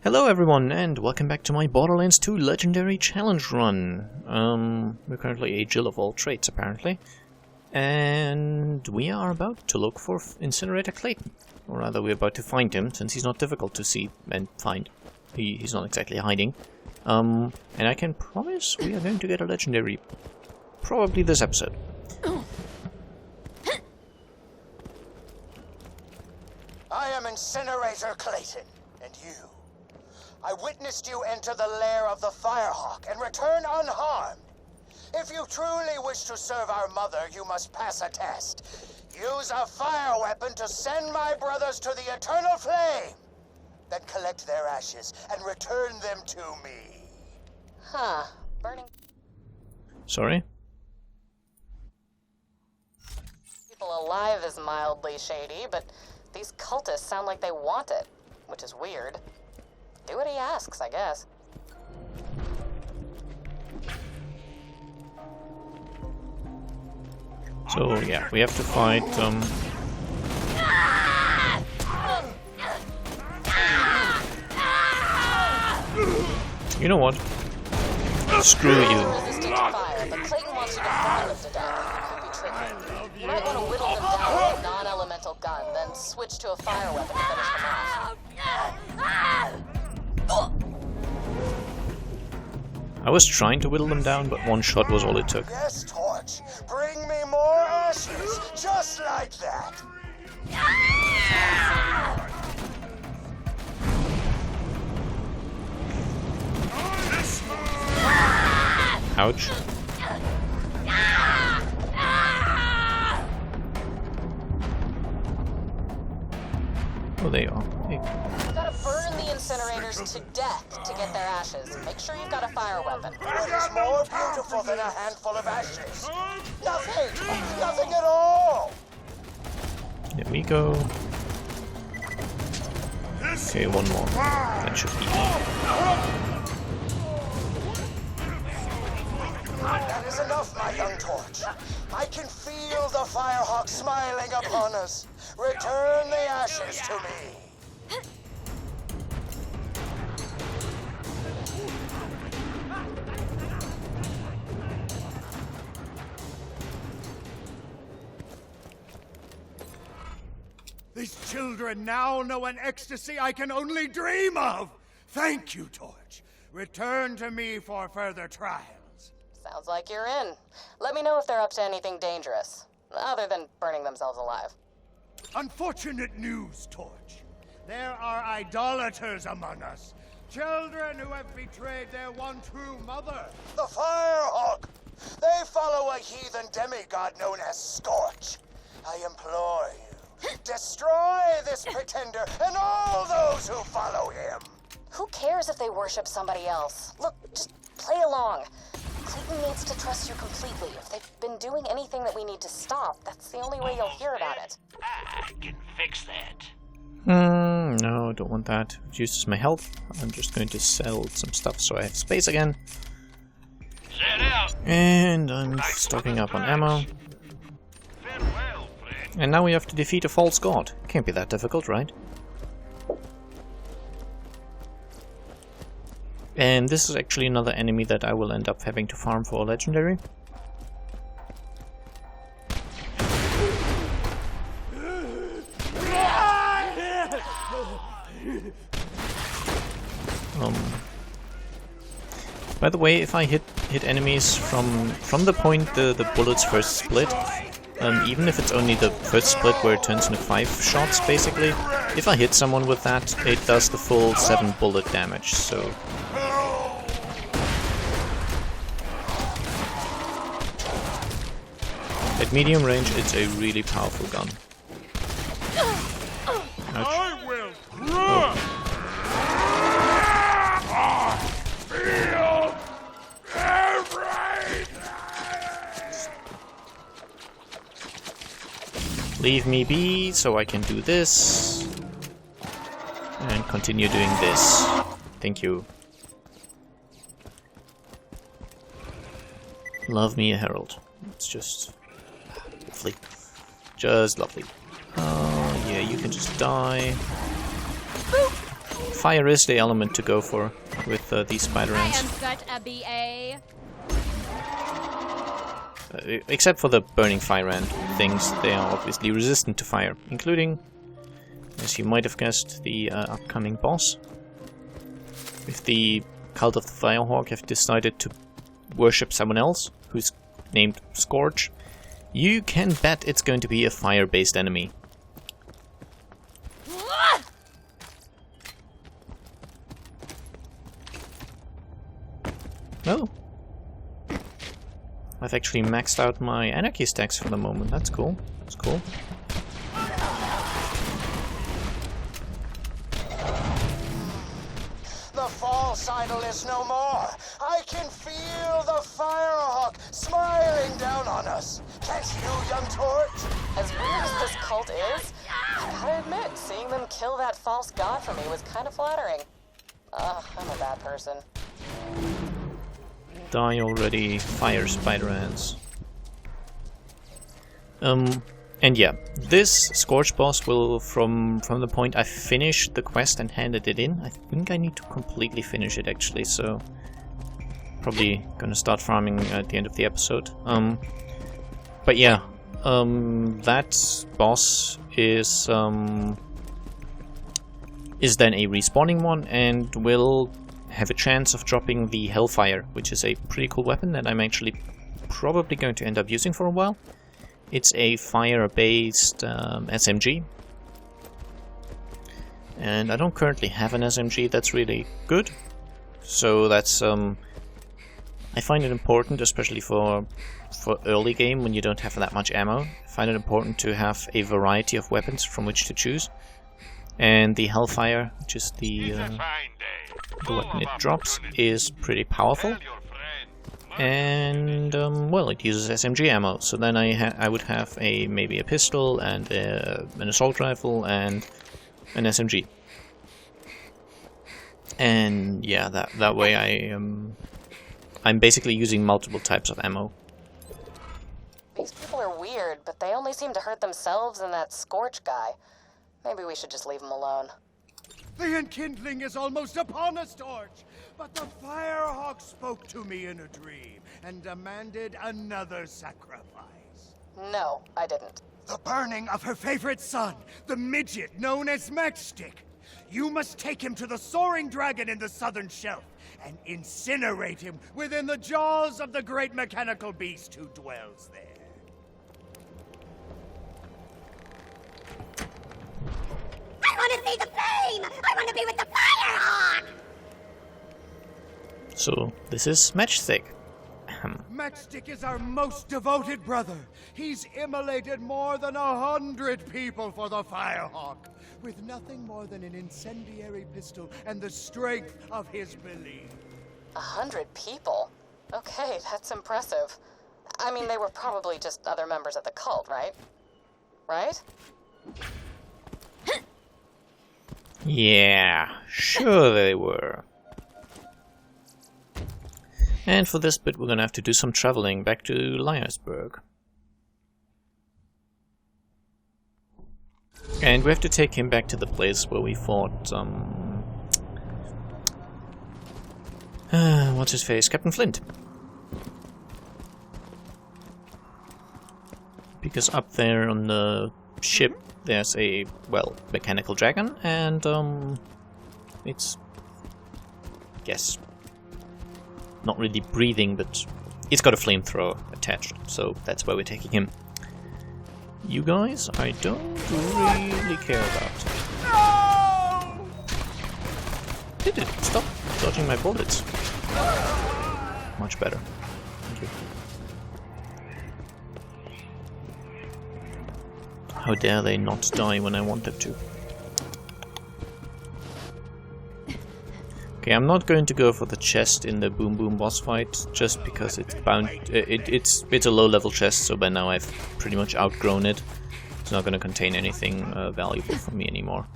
Hello everyone, and welcome back to my Borderlands 2 Legendary Challenge run. We're currently a Jill of all trades, apparently. And we are about to look for Incinerator Clayton. Or rather, we're about to find him, since he's not difficult to see and find. He's not exactly hiding. And I can promise we are going to get a Legendary. Probably this episode. I am Incinerator Clayton, and you. I witnessed you enter the lair of the Firehawk and return unharmed. If you truly wish to serve our mother, you must pass a test. Use a fire weapon to send my brothers to the eternal flame. Then collect their ashes and return them to me. Huh. Burning Sorry? people alive is mildly shady, but these cultists sound like they want it, which is weird. Do what he asks, I guess. So yeah, we have to fight you know what? Screw you. Resistant to fire, but Clayton wants you to burn them to death. Could be tricky. You might want to whittle them down with a non-elemental gun, then switch to a fire weapon to finish them off. I was trying to whittle them down, but one shot was all it took. Yes, Torch. Bring me more ashes, just like that. Ouch. Oh, they are. Hey. You gotta burn the incinerators to death to get their ashes. Make sure you've got a fire weapon. What is more beautiful than a handful of ashes? Nothing! Nothing at all! There we go. Okay, one more. That should be it. That is enough, my young Torch. I can feel the Firehawk smiling upon us. Return the ashes to me. These children now know an ecstasy I can only dream of! Thank you, Torch. Return to me for further trials. Sounds like you're in. Let me know if they're up to anything dangerous, other than burning themselves alive. Unfortunate news, Torch. There are idolaters among us. Children who have betrayed their one true mother. The Firehawk! They follow a heathen demigod known as Scorch. I implore you, destroy this pretender and all those who follow him. Who cares if they worship somebody else? Look, just play along. Clayton needs to trust you completely. If they've been doing anything that we need to stop, that's the only way you'll hear about it. I can fix that. No, don't want that. It reduces my health. I'm just going to sell some stuff so I have space again. Set out. And I'm stocking up on ammo. Farewell, friend. And now we have to defeat a false god. Can't be that difficult, right? And this is actually another enemy that I will end up having to farm for a legendary. By the way, if I hit enemies from the point the bullets first split, even if it's only the first split where it turns into 5 shots, basically, if I hit someone with that, it does the full 7 bullet damage, so... At medium range, it's a really powerful gun. Ouch. I will Oh. feel everything. Leave me be, so I can do this. And continue doing this. Thank you. Love me a herald. It's just... lovely. Just lovely. Oh, yeah, you can just die. fire is the element to go for with these spider I ants. am such a BA. Except for the burning fire ant things, they are obviously resistant to fire, including, as you might have guessed, the upcoming boss. If the Cult of the Firehawk have decided to worship someone else, who's named Scourge, you can bet it's going to be a fire-based enemy. Oh. I've actually maxed out my anarchy stacks for the moment. That's cool. That's cool. The false idol is no more. I can feel the Firehawk smiling down on us. Can't you, young Torch? As weird as this cult is, I gotta admit, seeing them kill that false god for me was kind of flattering. I'm a bad person. Die already, fire spider ants. And yeah, this Scourge boss will, from the point I finished the quest and handed it in, I think I need to completely finish it actually, so probably gonna start farming at the end of the episode. But yeah, that boss is then a respawning one and will have a chance of dropping the Hellfire, which is a pretty cool weapon that I'm actually probably going to end up using for a while. It's a fire-based SMG, and I don't currently have an SMG that's really good, so that's I find it important, especially for early game when you don't have that much ammo. I find it important to have a variety of weapons from which to choose, and the Hellfire, which is the weapon it drops, is pretty powerful. And well, it uses SMG ammo, so then I would have maybe a pistol and an assault rifle and an SMG. And yeah, that way I'm basically using multiple types of ammo. These people are weird, but they only seem to hurt themselves and that Scorch guy. Maybe we should just leave them alone. The enkindling is almost upon us, Torch. But the Firehawk spoke to me in a dream and demanded another sacrifice. No, I didn't. The burning of her favorite son, the midget known as Matchstick. You must take him to the soaring dragon in the southern shelf and incinerate him within the jaws of the great mechanical beast who dwells there. I want to see the flame! I want to be with the Firehawk! So this is Matchstick. Matchstick is our most devoted brother. He's immolated more than 100 people for the Firehawk, with nothing more than an incendiary pistol and the strength of his belief. 100 people? Okay, that's impressive. I mean, they were probably just other members of the cult, right? Right? Yeah, sure they were. And for this bit we're gonna have to do some traveling back to Liarsburg. And we have to take him back to the place where we fought, what's his face? Captain Flint. Because up there on the ship there's a, well, mechanical dragon, and it's, guess, not really breathing, but it's got a flamethrower attached, so that's why we're taking him. You guys, I don't really care about. No! Did it? Stop dodging my bullets. Much better. Thank you. How dare they not die when I want them to. Okay, I'm not going to go for the chest in the Boom Boom boss fight, just because it's bound. It's a low-level chest, so by now I've pretty much outgrown it. It's not going to contain anything valuable for me anymore.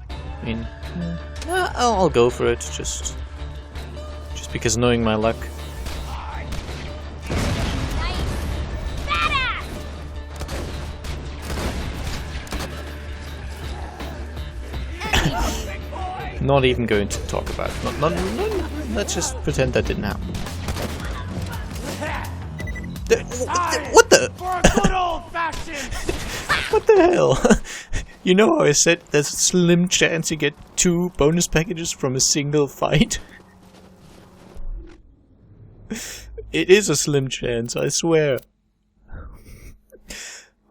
I mean, I'll go for it, just because knowing my luck. Not even going to talk about it. Let's just pretend that didn't happen. What the? For a good old-fashioned... What the hell? You know how I said there's a slim chance you get 2 bonus packages from a single fight? It is a slim chance, I swear.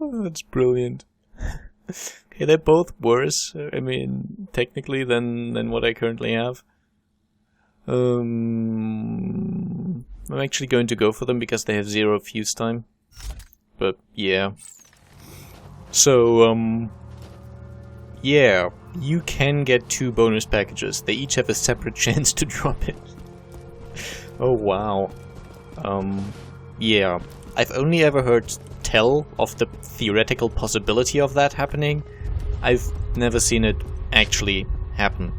Oh, that's brilliant. Okay, they're both worse, I mean, technically, than what I currently have. I'm actually going to go for them because they have 0 fuse time. But, yeah. So, yeah, you can get 2 bonus packages. They each have a separate chance to drop it. Oh, wow. Yeah. I've only ever heard tell of the theoretical possibility of that happening. I've never seen it actually happen.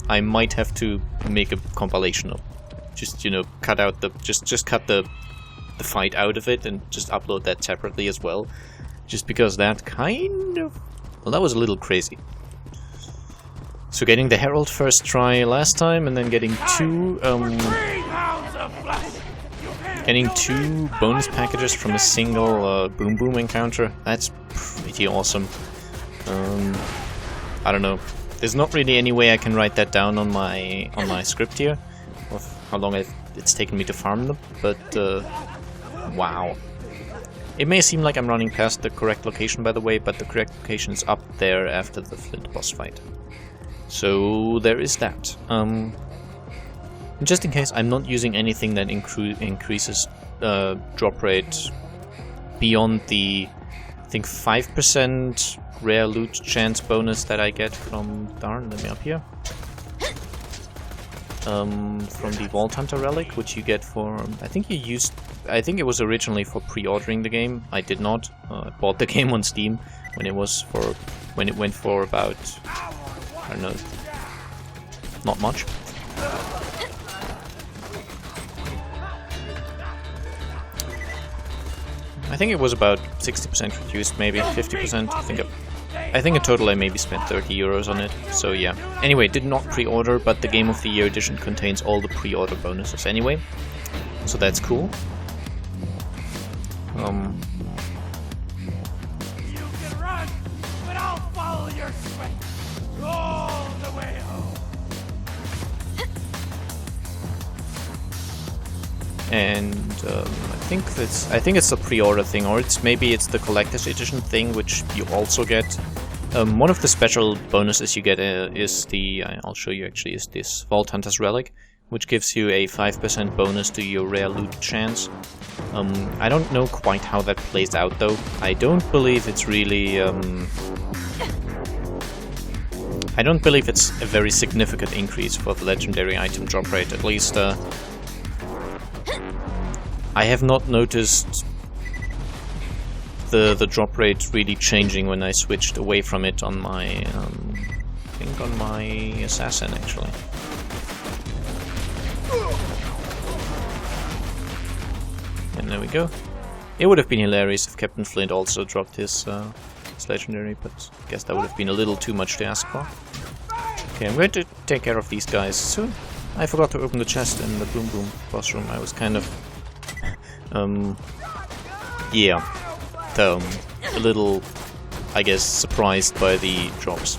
I might have to make a compilation of just, you know, cut out the just cut the fight out of it and just upload that separately as well. Just because that kind of, well, that was a little crazy. So getting the Herald first try last time and then getting 2 bonus packages from a single Boom Boom encounter. That's pretty awesome. I don't know. There's not really any way I can write that down on my script here, of how long it's taken me to farm them. But wow. It may seem like I'm running past the correct location, by the way, but the correct location is up there after the Flint boss fight. So there is that. Just in case, I'm not using anything that increases drop rate beyond the, I think, 5% rare loot chance bonus that I get from, darn, let me up here. From the Vault Hunter relic, which you get for, I think it was originally for pre-ordering the game. I did not. I bought the game on Steam when it went for about, I don't know, not much. I think it was about 60% reduced, maybe 50%. I think in total I maybe spent 30 euros on it. So yeah. Anyway, did not pre-order, but the Game of the Year edition contains all the pre-order bonuses anyway. So that's cool. You can run, but I'll follow your sweat all the way home. And I think it's a pre-order thing, or maybe it's the collector's edition thing, which you also get. One of the special bonuses you get is the, I'll show you actually, is this Vault Hunter's relic, which gives you a 5% bonus to your rare loot chance. I don't know quite how that plays out though. I don't believe it's really, I don't believe it's a very significant increase for the legendary item drop rate, at least I have not noticed the drop rate really changing when I switched away from it on my, I think on my assassin actually. And there we go. It would have been hilarious if Captain Flint also dropped his legendary, but I guess that would have been a little too much to ask for. Okay, I'm going to take care of these guys soon. I forgot to open the chest in the Boom Boom boss room. I was kind of yeah, a little, I guess, surprised by the drops.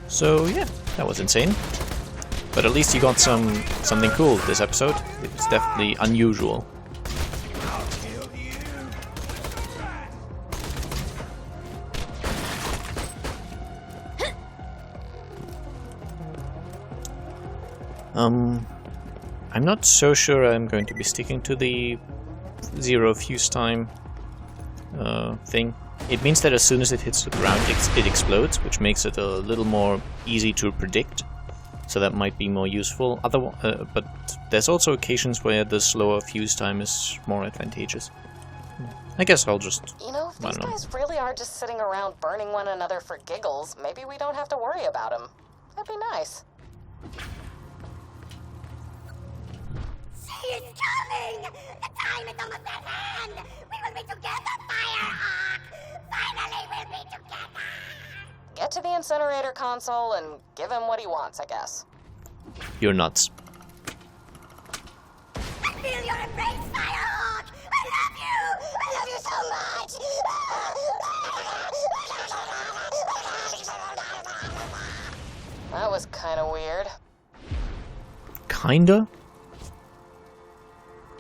So yeah, that was insane. But at least you got something cool this episode. It was definitely unusual. I'm not so sure I'm going to be sticking to the 0 fuse time thing. It means that as soon as it hits the ground, it explodes, which makes it a little more easy to predict. So that might be more useful. But there's also occasions where the slower fuse time is more advantageous. I guess I'll just... You know, if these guys really are just sitting around burning one another for giggles, maybe we don't have to worry about them. That'd be nice. day is coming! The time is almost at hand! We will be together, Firehawk! Finally, we'll be together! Get to the incinerator console and give him what he wants, I guess. You're nuts. I feel your embrace, Firehawk! I love you! I love you so much! That was kinda weird. Kinda?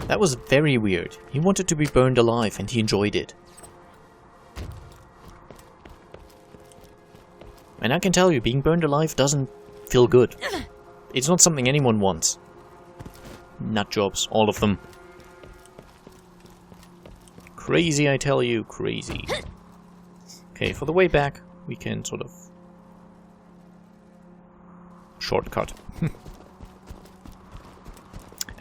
That was very weird. He wanted to be burned alive and he enjoyed it. And I can tell you, being burned alive doesn't feel good. It's not something anyone wants. Nut jobs, all of them. Crazy, I tell you, crazy. Okay, for the way back, we can sort of shortcut.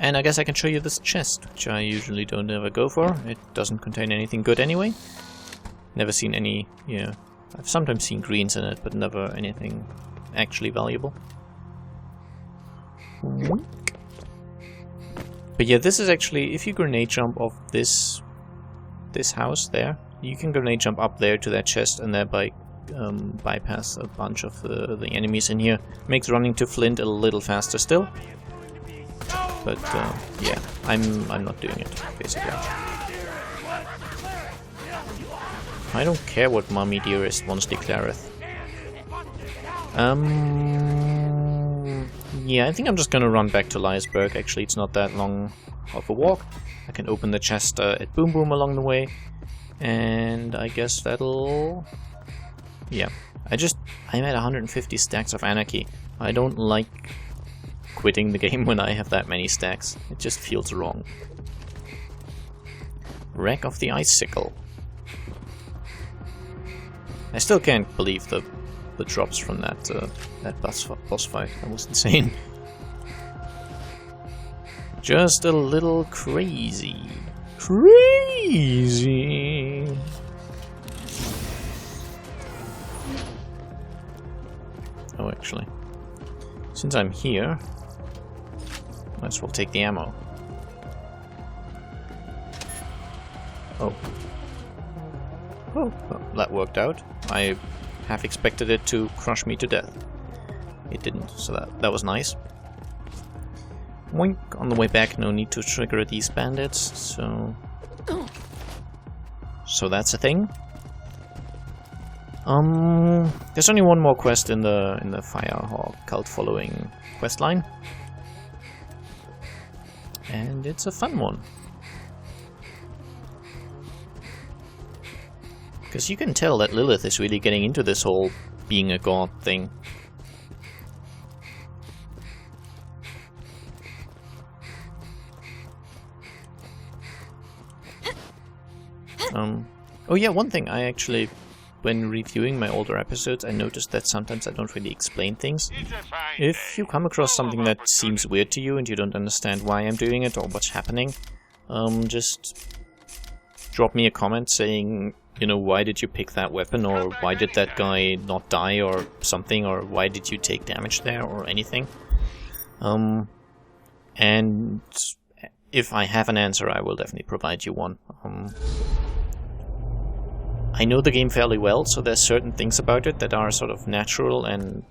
And I guess I can show you this chest, which I usually don't ever go for. It doesn't contain anything good anyway. Never seen any, yeah. I've sometimes seen greens in it, but never anything actually valuable. But yeah, this is actually, if you grenade jump off this house there, you can grenade jump up there to that chest and thereby bypass a bunch of the enemies in here. Makes running to Flint a little faster still. But yeah, I'm not doing it, basically. I don't care what Mummy Dearest once declareth. Yeah, I think I'm just gonna run back to Liasberg. Actually, it's not that long of a walk. I can open the chest at Boom Boom along the way. And I guess that'll... Yeah. I'm at 150 stacks of Anarchy. I don't like quitting the game when I have that many stacks. It just feels wrong. Wreck of the Icicle. I still can't believe the drops from that boss fight. That was insane. Just a little crazy. Crazy! Oh, actually. Since I'm here, might as well take the ammo. Oh. Oh, well, that worked out. I half expected it to crush me to death. It didn't, so that was nice. Wink. On the way back, no need to trigger these bandits, so that's a thing. There's only one more quest in the Firehawk cult following quest line, and it's a fun one. Because you can tell that Lilith is really getting into this whole being a god thing. Oh yeah, one thing I actually, when reviewing my older episodes, I noticed that sometimes I don't really explain things. If you come across something that seems weird to you and you don't understand why I'm doing it or what's happening, just drop me a comment saying, you know, why did you pick that weapon, or why did that guy not die, or something, or why did you take damage there, or anything. And if I have an answer, I will definitely provide you one. I know the game fairly well, so there's certain things about it that are sort of natural and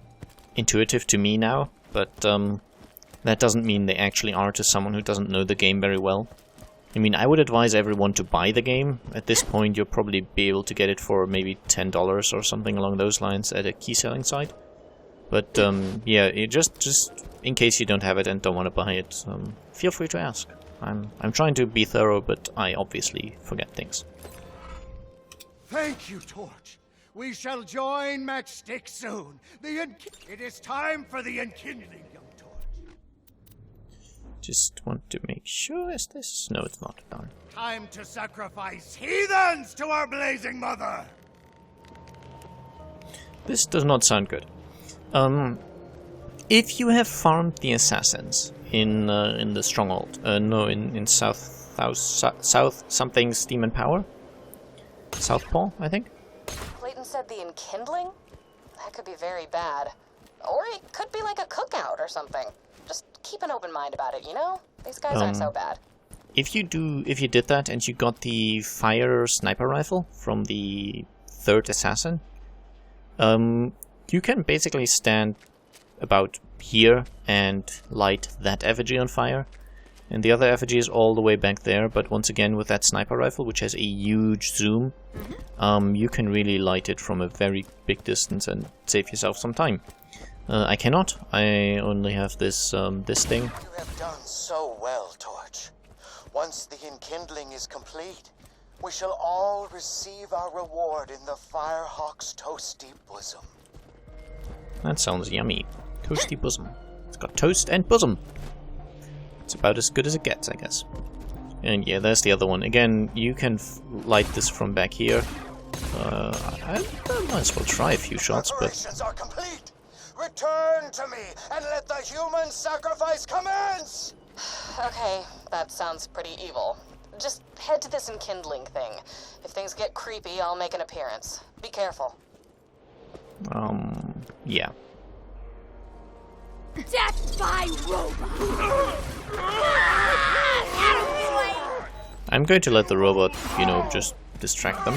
intuitive to me now, but that doesn't mean they actually are to someone who doesn't know the game very well. I mean, I would advise everyone to buy the game. At this point, you'll probably be able to get it for maybe $10 or something along those lines at a key selling site. But yeah, just in case you don't have it and don't want to buy it, feel free to ask. I'm trying to be thorough, but I obviously forget things. Thank you, Torch. We shall join Matchstick soon. It is time for the enkindling, young Torch. Just want to make sure, is this? No, it's not. Darn. Time to sacrifice heathens to our blazing mother. This does not sound good. If you have farmed the assassins in the stronghold, no, in South something Steam and Power, Southpaw, I think. Clayton said the enkindling? That could be very bad. Or it could be like a cookout or something. Just keep an open mind about it, you know? These guys aren't so bad. If you did that and you got the fire sniper rifle from the third assassin, you can basically stand about here and light that effigy on fire. And the other effigy is all the way back there, but once again with that sniper rifle, which has a huge zoom, you can really light it from a very big distance and save yourself some time. I cannot. I only have this this thing. You have done so well, Torch. Once the enkindling is complete, we shall all receive our reward in the Firehawk's toasty bosom. That sounds yummy. Toasty bosom. It's got toast and bosom. It's about as good as it gets, I guess. And yeah, there's the other one. Again, you can light this from back here. I might as well try a few shots, but... Preparations are complete! Return to me, and let the human sacrifice commence! Okay, that sounds pretty evil. Just head to this enkindling thing. If things get creepy, I'll make an appearance. Be careful. Yeah. Death by robot! I'm going to let the robot, you know, just distract them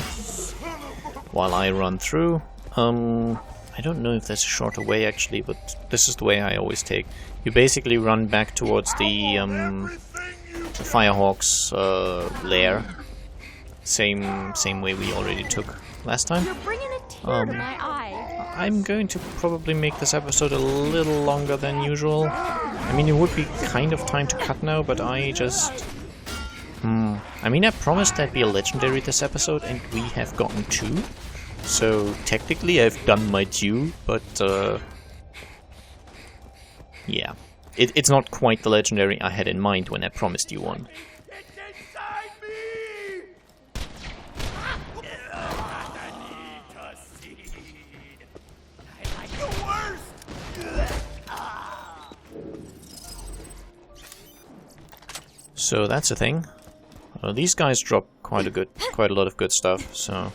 while I run through. I don't know if there's a shorter way actually, but this is the way I always take. You basically run back towards the Firehawk's lair. Same way we already took last time. You're bringing a tear to my eye. I'm going to probably make this episode a little longer than usual. I mean, it would be kind of time to cut now, but I just... I mean, I promised there'd be a legendary this episode, and we have gotten 2. So, technically I've done my due, but yeah. It's not quite the legendary I had in mind when I promised you one. It's inside me! I like the worst! So that's a thing. These guys drop quite a lot of good stuff, so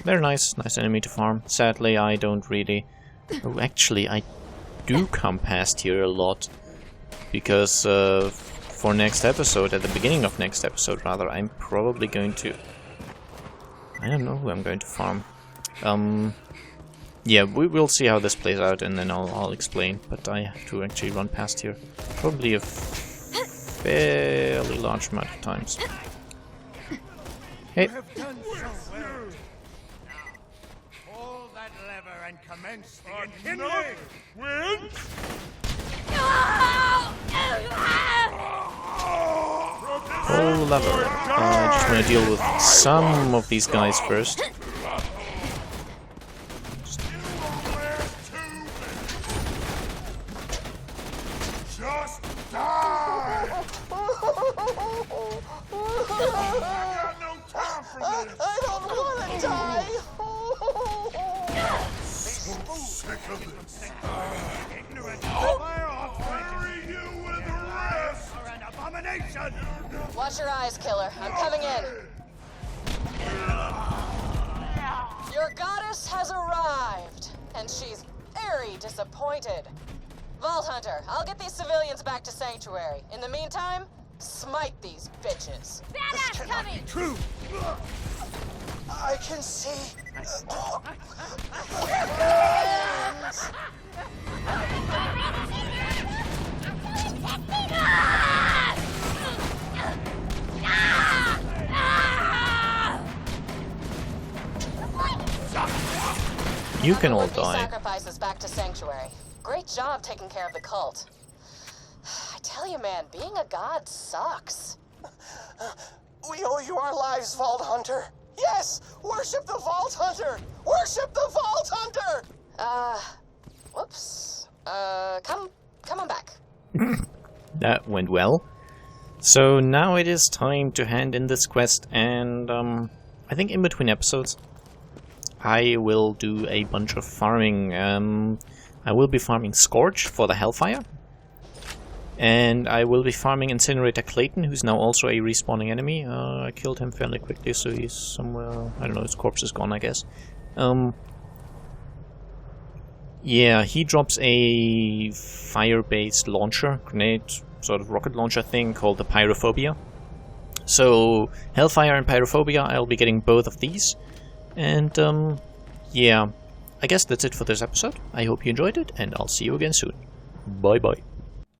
they're nice enemy to farm. Sadly, I don't really. Oh, actually, I do come past here a lot because for next episode, at the beginning of next episode, rather, I'm probably going to. I don't know who I'm going to farm. Yeah, we will see how this plays out, and then I'll explain. But I have to actually run past here, probably a fairly large amount of times. Hey. You have done so well. Now, pull that lever and commence the enkindling. Win? Pull the lever. I just want to deal with some of these guys first. Just die! I don't want to die! Sick of this. Ignorant Firehawk bury you with the rest! Are an abomination! Watch your eyes, killer. I'm coming in. Your goddess has arrived, and she's very disappointed. Vault Hunter, I'll get these civilians back to Sanctuary. In the meantime, smite these bitches. Badass coming! True! I can see. You can all These die. sacrifices back to Sanctuary. Great job taking care of the cult. I tell you, man, being a god sucks. We owe you our lives, Vault Hunter. Yes! Worship the Vault Hunter! Worship the Vault Hunter! Whoops. Come on back. That went well. So now it is time to hand in this quest, and I think in between episodes I will do a bunch of farming. I will be farming Scorch for the Hellfire, and I will be farming Incinerator Clayton, who's now also a respawning enemy. I killed him fairly quickly, so he's somewhere, I don't know, his corpse is gone, I guess. yeah, he drops a fire-based launcher, grenade, sort of rocket launcher thing called the Pyrophobia. So, Hellfire and Pyrophobia, I'll be getting both of these. And, yeah, I guess that's it for this episode. I hope you enjoyed it, and I'll see you again soon. Bye bye.